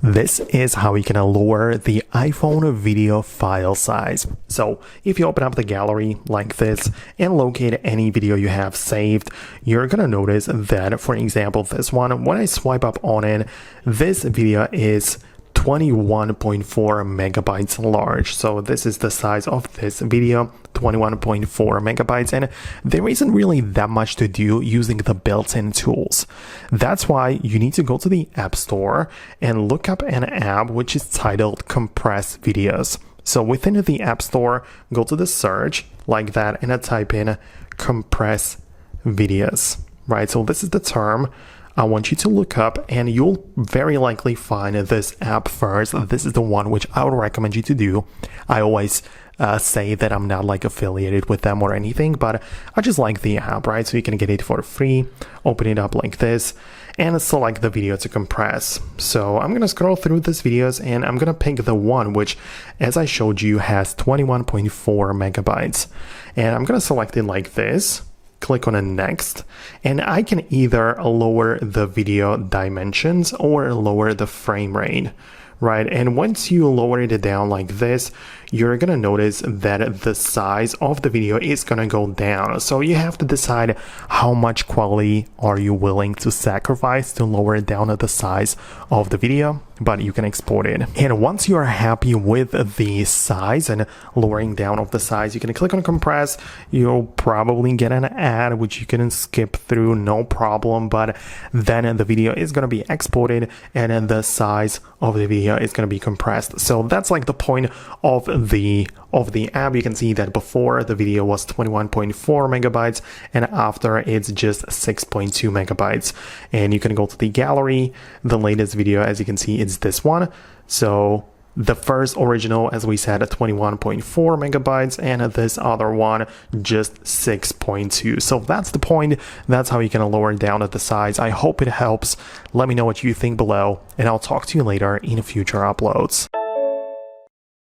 This is how you can lower the iPhone video file size. So if you open up the gallery like this and locate any video you have saved, you're gonna notice that, for example, this one, when I swipe up on it, this video is 21.4 megabytes large. So this is the size of this video, 21.4 megabytes, and there isn't really that much to do using the built-in tools. That's why you need to go to the App Store and look up an app which is titled Compress Videos. So within the App Store, go to the search like that and type in Compress Videos, right? So this is the term I want you to look up, and you'll very likely find this app first. This is the one which I would recommend you to do. I always say that I'm not like affiliated with them or anything, but I just like the app, right? So you can get it for free, open it up like this, and select the video to compress. So I'm gonna scroll through these videos, and I'm gonna pick the one which, as I showed you, has 21.4 megabytes. And I'm gonna select it like this. Click on a next, and I can either lower the video dimensions or lower the frame rate, right? And once you lower it down like this, you're gonna notice that the size of the video is gonna go down. So you have to decide how much quality are you willing to sacrifice to lower down the size of the video, but you can export it. And once you are happy with the size and lowering down of the size, you can click on compress. You'll probably get an ad which you can skip through, no problem, but then the video is going to be exported and then the size of the video is going to be compressed. So that's like the point of the app. You can see that before the video was 21.4 megabytes and after it's just 6.2 megabytes. And you can go to the gallery. The latest video, as you can see, is this one. So the first original, as we said, 21.4 megabytes, and this other one just 6.2. So that's the point. That's how you can lower down the size. I hope it helps. Let me know what you think below, and I'll talk to you later in future uploads.